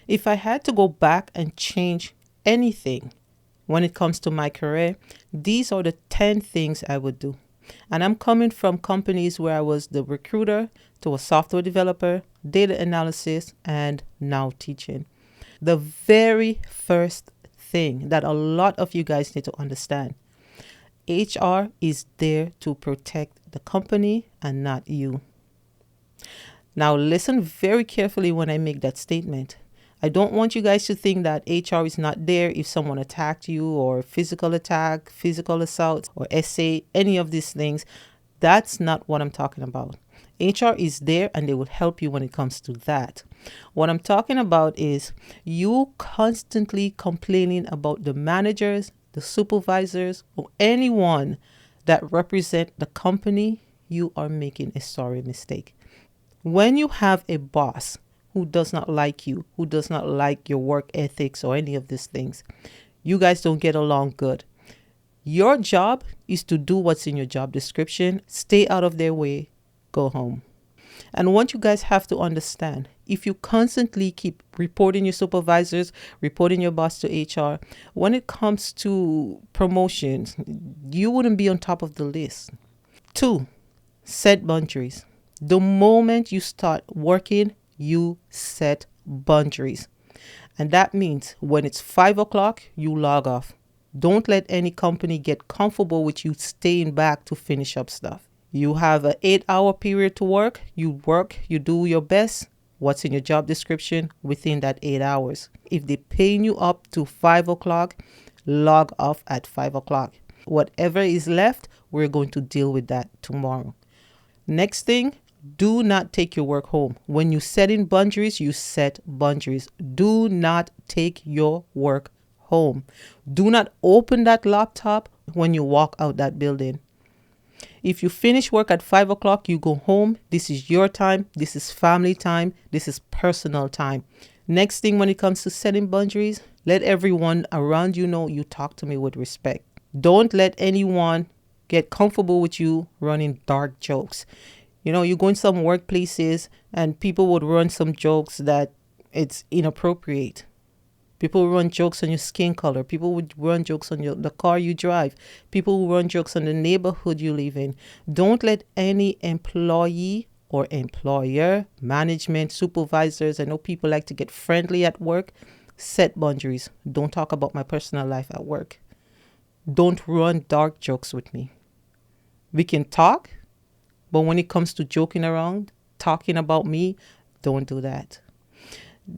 If I had to go back and change anything when it comes to my career, these are the 10 things I would do. And I'm coming from companies where I was the recruiter to a software developer, data analysis, and now teaching. The very first thing that a lot of you guys need to understand, HR is there to protect the company and not you. Now, listen very carefully when I make that statement. I don't want you guys to think that HR is not there if someone attacked you, or physical attack, physical assault, or SA, any of these things. That's not what I'm talking about. HR is there and they will help you when it comes to that. What I'm talking about is you constantly complaining about the managers, the supervisors, or anyone that represent the company. You are making a sorry mistake. When you have a boss who does not like you, who does not like your work ethics or any of these things, you guys don't get along good. Your job is to do what's in your job description, stay out of their way, go home. And what you guys have to understand, if you constantly keep reporting your supervisors, reporting your boss to HR, when it comes to promotions, you wouldn't be on top of the list. 2, set boundaries. The moment you start working, you set boundaries. And that means when it's 5 o'clock, you log off. Don't let any company get comfortable with you staying back to finish up stuff. You have an 8-hour period to work, you do your best. What's in your job description within that 8 hours. If they're paying you up to 5 o'clock, log off at 5 o'clock. Whatever is left, we're going to deal with that tomorrow. Next thing, do not take your work home. When you set in boundaries, you set boundaries. Do not take your work home. Do not open that laptop when you walk out that building. If you finish work at 5 o'clock, you go home. This is your time. This is family time. This is personal time. Next thing, when it comes to setting boundaries, let everyone around you know you talk to me with respect. Don't let anyone get comfortable with you running dark jokes. You go in some workplaces and people would run some jokes that it's inappropriate. People run jokes on your skin color. People would run jokes on the car you drive. People will run jokes on the neighborhood you live in. Don't let any employee or employer, management, supervisors, I know people like to get friendly at work, set boundaries. Don't talk about my personal life at work. Don't run dark jokes with me. We can talk, but when it comes to joking around, talking about me, don't do that.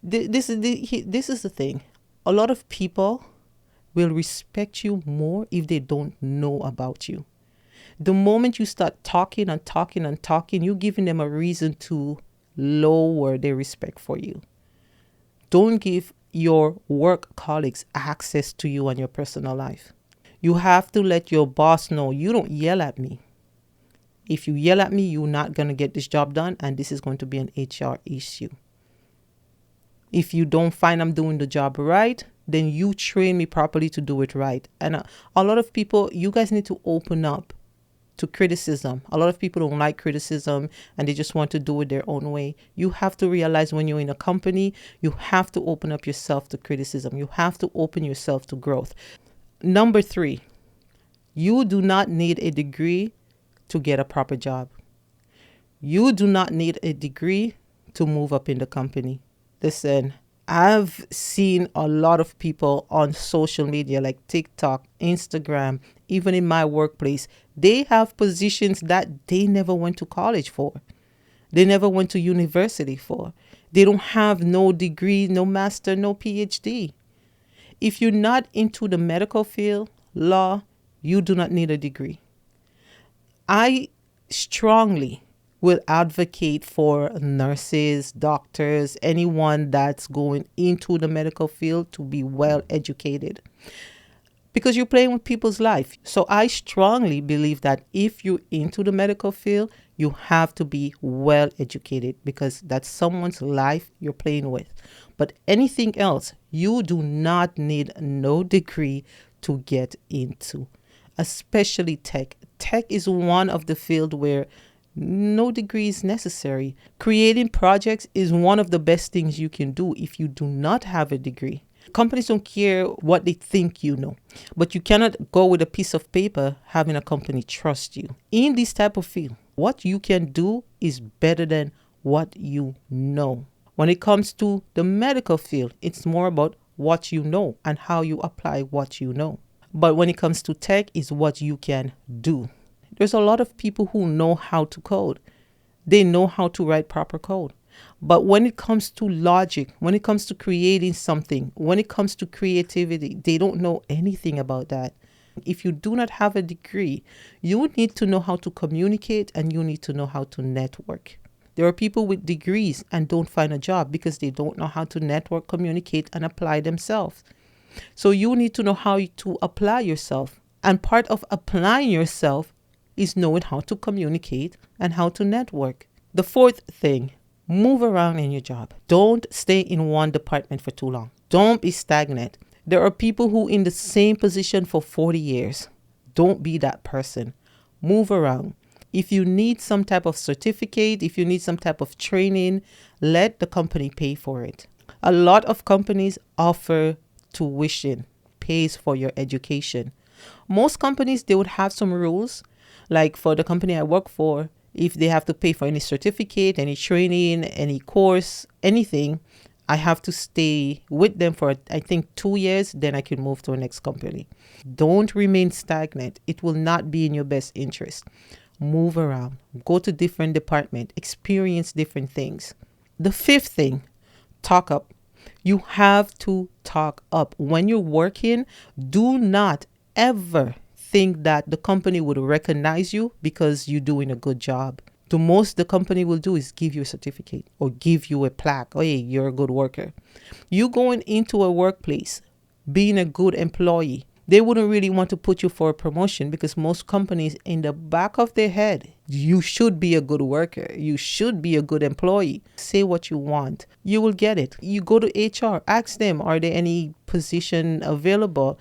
This is the thing. A lot of people will respect you more if they don't know about you. The moment you start talking and talking and talking, you're giving them a reason to lower their respect for you. Don't give your work colleagues access to you and your personal life. You have to let your boss know you don't yell at me. If you yell at me, you're not going to get this job done, and this is going to be an HR issue. If you don't find I'm doing the job right, then you train me properly to do it right. And a lot of people, you guys need to open up to criticism. A lot of people don't like criticism and they just want to do it their own way. You have to realize when you're in a company, you have to open up yourself to criticism. You have to open yourself to growth. Number 3, you do not need a degree to get a proper job. You do not need a degree to move up in the company. Listen, I've seen a lot of people on social media like TikTok, Instagram, even in my workplace. They have positions that they never went to college for. They never went to university for. They don't have no degree, no master, no PhD. If you're not into the medical field, law, you do not need a degree. I strongly will advocate for nurses, doctors, anyone that's going into the medical field to be well educated, because you're playing with people's life. So I strongly believe that if you're into the medical field, you have to be well educated, because that's someone's life you're playing with. But anything else, you do not need no degree to get into, especially tech. Tech is one of the field where No degree is necessary. Creating projects is one of the best things you can do if you do not have a degree. Companies don't care what they think you know, but you cannot go with a piece of paper having a company trust you. In this type of field, what you can do is better than what you know. When it comes to the medical field, it's more about what you know and how you apply what you know. But when it comes to tech, it's what you can do. There's a lot of people who know how to code. They know how to write proper code. But when it comes to logic, when it comes to creating something, when it comes to creativity, they don't know anything about that. If you do not have a degree, you need to know how to communicate and you need to know how to network. There are people with degrees and don't find a job because they don't know how to network, communicate, and apply themselves. So you need to know how to apply yourself. And part of applying yourself is knowing how to communicate and how to network. The fourth thing, move around in your job. Don't stay in one department for too long. Don't be stagnant. There are people who in the same position for 40 years. Don't be that person. Move around. If you need some type of certificate, if you need some type of training, let the company pay for it. A lot of companies offer tuition, pays for your education. Most companies, they would have some rules. Like for the company I work for, if they have to pay for any certificate, any training, any course, anything, I have to stay with them for, I think, 2 years. Then I can move to a next company. Don't remain stagnant. It will not be in your best interest. Move around. Go to different departments. Experience different things. The fifth thing, talk up. You have to talk up. When you're working, do not ever think that the company would recognize you because you're doing a good job. The most the company will do is give you a certificate or give you a plaque. Oh, hey, you're a good worker. You going into a workplace, being a good employee, they wouldn't really want to put you for a promotion because most companies in the back of their head, you should be a good worker. You should be a good employee. Say what you want. You will get it. You go to HR, ask them, are there any position available?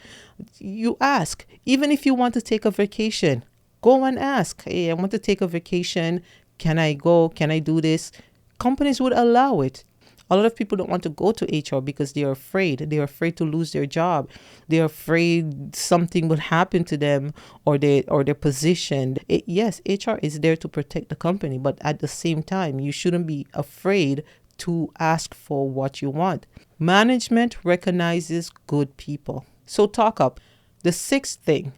You ask. Even if you want to take a vacation, go and ask. Hey, I want to take a vacation. Can I go? Can I do this? Companies would allow it. A lot of people don't want to go to HR because they are afraid. They are afraid to lose their job. They are afraid something will happen to them or their position. Yes, HR is there to protect the company, but at the same time, you shouldn't be afraid to ask for what you want. Management recognizes good people. So talk up. The sixth thing,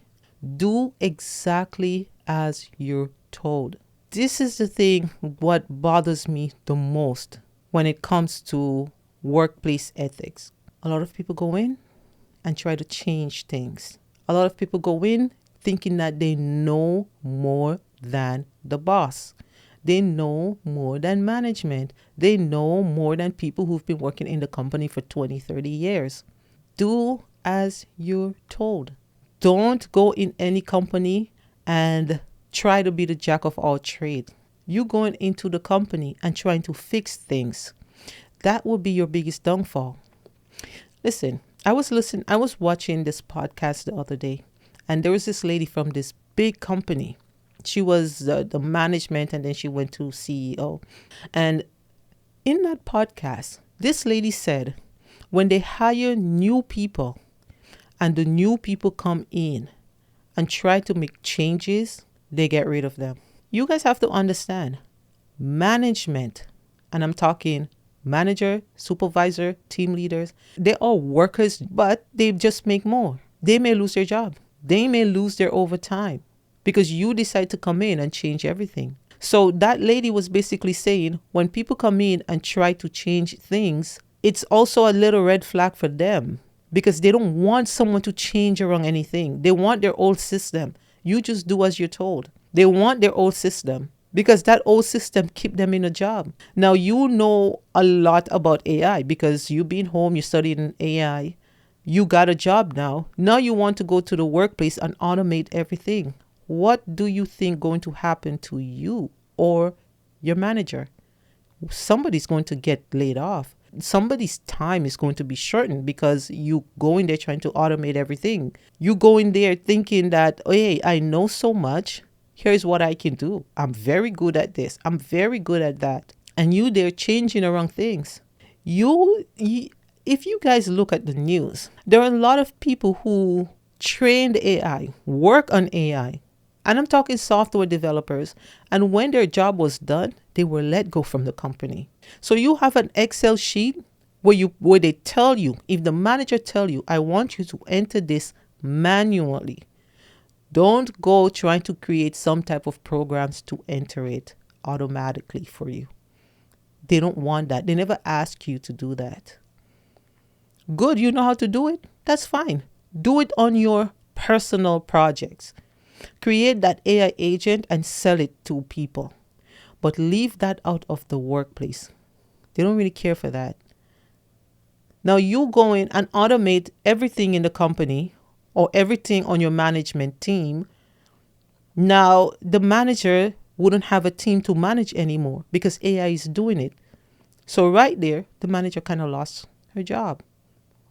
do exactly as you're told. This is the thing what bothers me the most when it comes to workplace ethics. A lot of people go in and try to change things. A lot of people go in thinking that they know more than the boss. They know more than management. They know more than people who've been working in the company for 20, 30 years. Do as you're told. Don't go in any company and try to be the jack of all trades. You going into the company and trying to fix things. That will be your biggest downfall. Listen, I was watching this podcast the other day, and there was this lady from this big company. She was the management, and then she went to CEO. And in that podcast, this lady said, when they hire new people and the new people come in and try to make changes, they get rid of them. You guys have to understand, management, and I'm talking manager, supervisor, team leaders, they are workers, but they just make more. They may lose their job. They may lose their overtime because you decide to come in and change everything. So that lady was basically saying, when people come in and try to change things, it's also a little red flag for them because they don't want someone to change around anything. They want their old system. You just do as you're told. They want their old system because that old system keep them in a job. Now, you know a lot about AI because you've been home, you studied in AI. You got a job now. Now you want to go to the workplace and automate everything. What do you think going to happen to you or your manager? Somebody's going to get laid off. Somebody's time is going to be shortened because you go in there trying to automate everything. You go in there thinking that, oh, hey, I know so much. Here's what I can do. I'm very good at this. I'm very good at that. And they're changing around things. If you guys look at the news, there are a lot of people who trained AI, work on AI, and I'm talking software developers. And when their job was done, they were let go from the company. So you have an Excel sheet where they tell you, if the manager tell you, I want you to enter this manually. Don't go trying to create some type of programs to enter it automatically for you. They don't want that. They never ask you to do that. Good, you know how to do it? That's fine. Do it on your personal projects. Create that AI agent and sell it to people. But leave that out of the workplace. They don't really care for that. Now you go in and automate everything in the company or everything on your management team. Now the manager wouldn't have a team to manage anymore because AI is doing it. So right there, the manager kind of lost her job.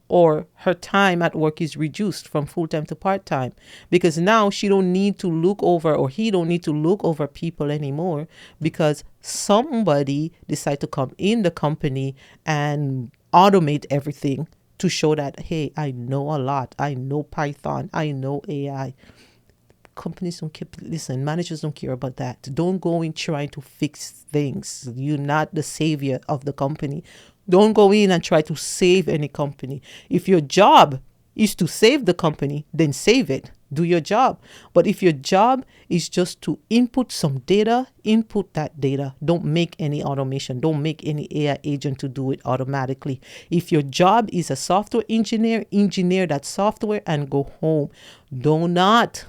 Or her time at work is reduced from full-time to part-time because now she don't need to look over, or he don't need to look over people anymore because somebody decide to come in the company and automate everything to show that, hey, I know a lot. I know Python. I know AI. Companies don't care. Listen, managers don't care about that. Don't go in trying to fix things. You're not the savior of the company. Don't go in and try to save any company. If your job is to save the company, then save it. Do your job. But if your job is just to input some data, input that data. Don't make any automation. Don't make any AI agent to do it automatically. If your job is a software engineer, engineer that software and go home. Do not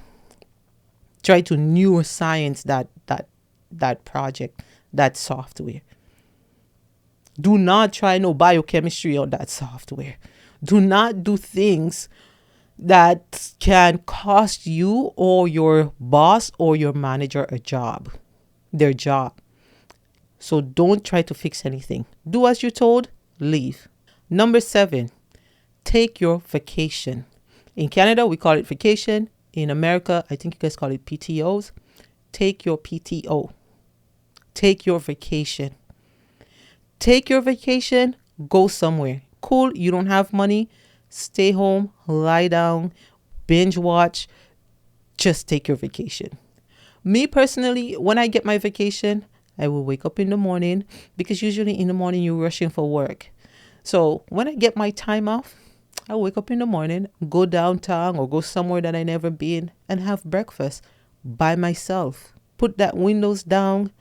try to neuroscience that project, that software. Do not try no biochemistry on that software. Do not do things that can cost you or your boss or your manager their job. So don't try to fix anything. Do as you're told, leave. Number 7, take your vacation. In Canada, we call it vacation. In America, I think you guys call it PTOs. Take your PTO. Take your vacation. Take your vacation, go somewhere. Cool, you don't have money, stay home, lie down, binge watch, just take your vacation. Me personally, when I get my vacation, I will wake up in the morning because usually in the morning you're rushing for work. So when I get my time off, I wake up in the morning, go downtown or go somewhere that I never been and have breakfast by myself. Put that windows down,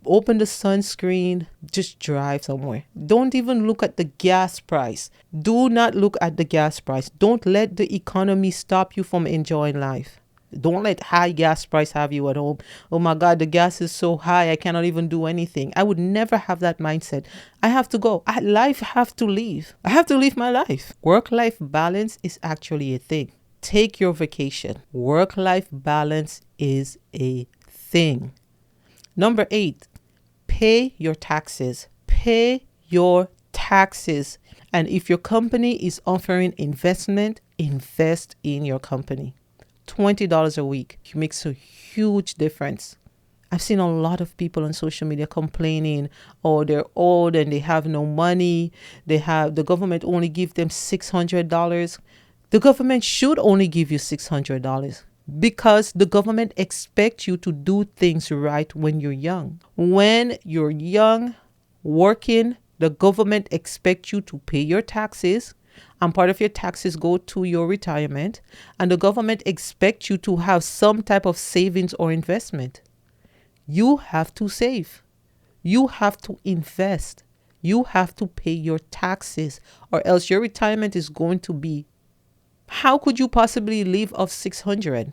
open the sunscreen, just drive somewhere. Don't even look at the gas price. Do not look at the gas price. Don't let the economy stop you from enjoying life. Don't let high gas price have you at home. Oh my God, the gas is so high, I cannot even do anything. I would never have that mindset. I have to go. Life have to live. I have to live my life. Work-life balance is actually a thing. Take your vacation. Work-life balance is a thing. Number 8, pay your taxes. Pay your taxes. And if your company is offering investment, invest in your company. $20 a week makes a huge difference. I've seen a lot of people on social media complaining, oh, they're old and they have no money. The government only give them $600. The government should only give you $600 because the government expects you to do things right when you're young. When you're young, working, the government expects you to pay your taxes, and part of your taxes go to your retirement, and the government expects you to have some type of savings or investment. You have to save. You have to invest. You have to pay your taxes, or else your retirement is going to be, how could you possibly live off $600?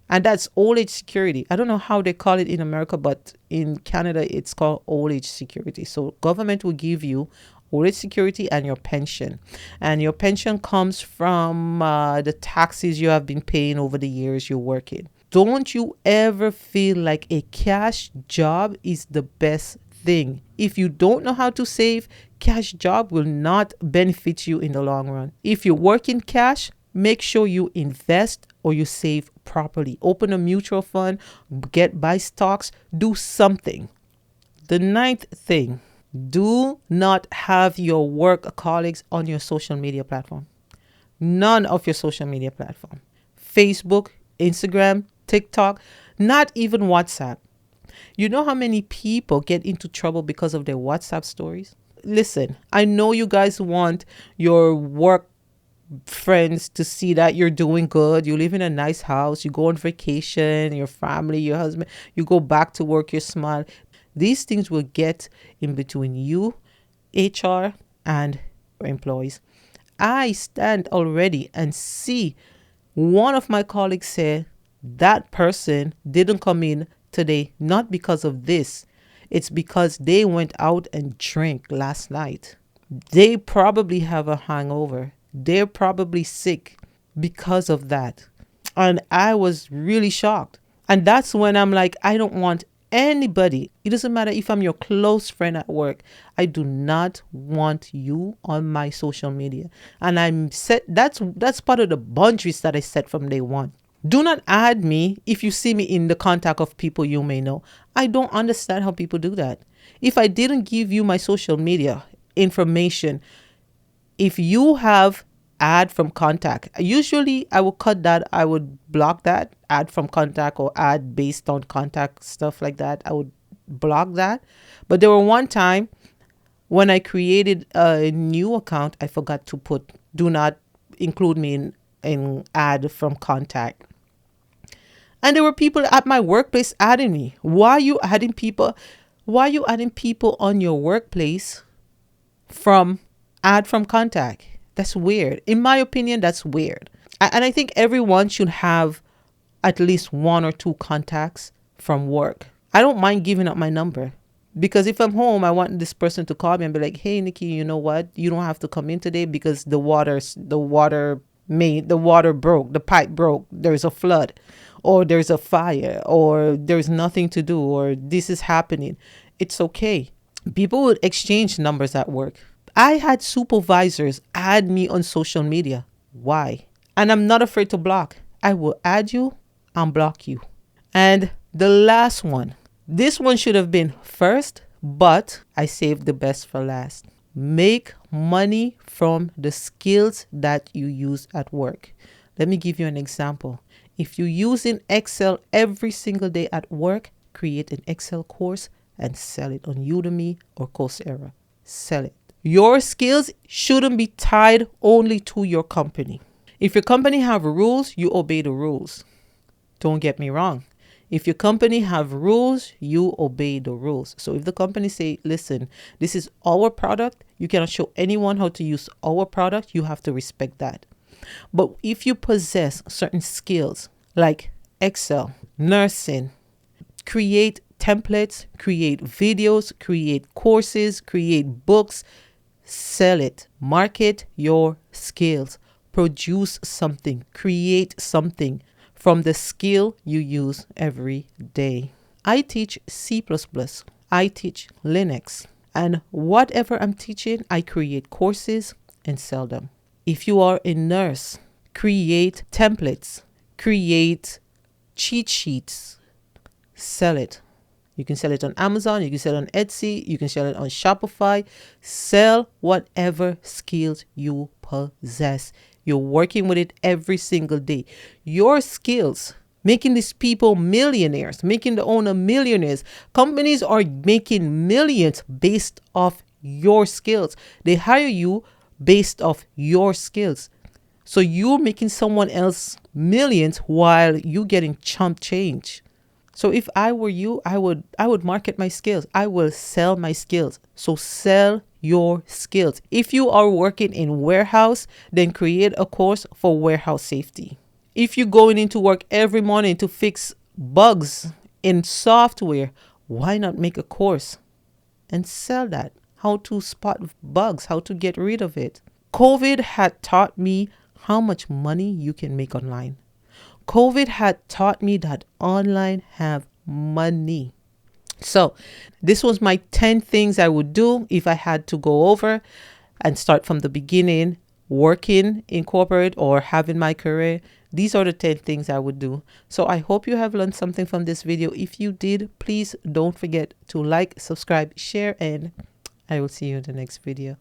And that's old age security. I don't know how they call it in America, but in Canada, it's called old age security. So government will give you old age security and your pension. And your pension comes from the taxes you have been paying over the years you're working. Don't you ever feel like a cash job is the best thing. If you don't know how to save, cash job will not benefit you in the long run. If you work in cash, Make sure you invest or you save properly. Open a mutual fund, buy stocks, do something. The ninth thing, do not have your work colleagues on your social media platform. None of your social media platform. Facebook, Instagram, TikTok, not even WhatsApp. You know how many people get into trouble because of their WhatsApp stories? Listen, I know you guys want your work friends to see that you're doing good. You live in a nice house. You go on vacation, your family, your husband. You go back to work, you smile. These things will get in between you, HR, and your employees. I stand already and see one of my colleagues say that person didn't come in today, not because of this. It's because they went out and drank last night. They probably have a hangover. They're probably sick because of that. And I was really shocked. And that's when I'm like, I don't want anybody. It doesn't matter if I'm your close friend at work. I do not want you on my social media. And I'm set. That's part of the boundaries that I set from day one. Do not add me if you see me in the contact of people you may know. I don't understand how people do that. If I didn't give you my social media information, if you have add from contact, usually I will cut that. I would block that add from contact or add based on contact, stuff like that. I would block that. But there were one time when I created a new account, I forgot to put do not include me in add from contact. And there were people at my workplace adding me. Why are you adding people? Why are you adding people on your workplace from add from contact? That's weird. In my opinion, that's weird. And I think everyone should have at least one or two contacts from work. I don't mind giving up my number because if I'm home, I want this person to call me and be like, hey, Nikki, you know what? You don't have to come in today because the water broke, the pipe broke. There's a flood or there's a fire or there's nothing to do or this is happening. It's okay. People would exchange numbers at work. I had supervisors add me on social media. Why? And I'm not afraid to block. I will add you and block you. And the last one, this one should have been first, but I saved the best for last. Make money from the skills that you use at work. Let me give you an example. If you're using Excel every single day at work, create an Excel course and sell it on Udemy or Coursera. Sell it. Your skills shouldn't be tied only to your company. If your company have rules, you obey the rules. Don't get me wrong. If your company have rules, you obey the rules. So if the company say, listen, this is our product, you cannot show anyone how to use our product, you have to respect that. But if you possess certain skills like Excel, nursing, create templates, create videos, create courses, create books, sell it, market your skills, produce something, create something from the skill you use every day. I teach C++, I teach Linux, and whatever I'm teaching, I create courses and sell them. If you are a nurse, create templates, create cheat sheets, sell it. You can sell it on Amazon, you can sell it on Etsy, you can sell it on Shopify. Sell whatever skills you possess. You're working with it every single day. Your skills, making these people millionaires, making the owner millionaires. Companies are making millions based off your skills. They hire you based off your skills. So you're making someone else millions while you getting chump change. So if I were you, I would market my skills. I will sell my skills. So sell your skills. If you are working in warehouse, then create a course for warehouse safety. If you're going into work every morning to fix bugs in software, why not make a course and sell that? How to spot bugs, how to get rid of it. COVID had taught me how much money you can make online. COVID had taught me that online have money. So this was my 10 things I would do if I had to go over and start from the beginning. working in corporate or having my career, these are the 10 things I would do. So I hope you have learned something from this video. If you did, please don't forget to like, subscribe, share, and I will see you in the next video.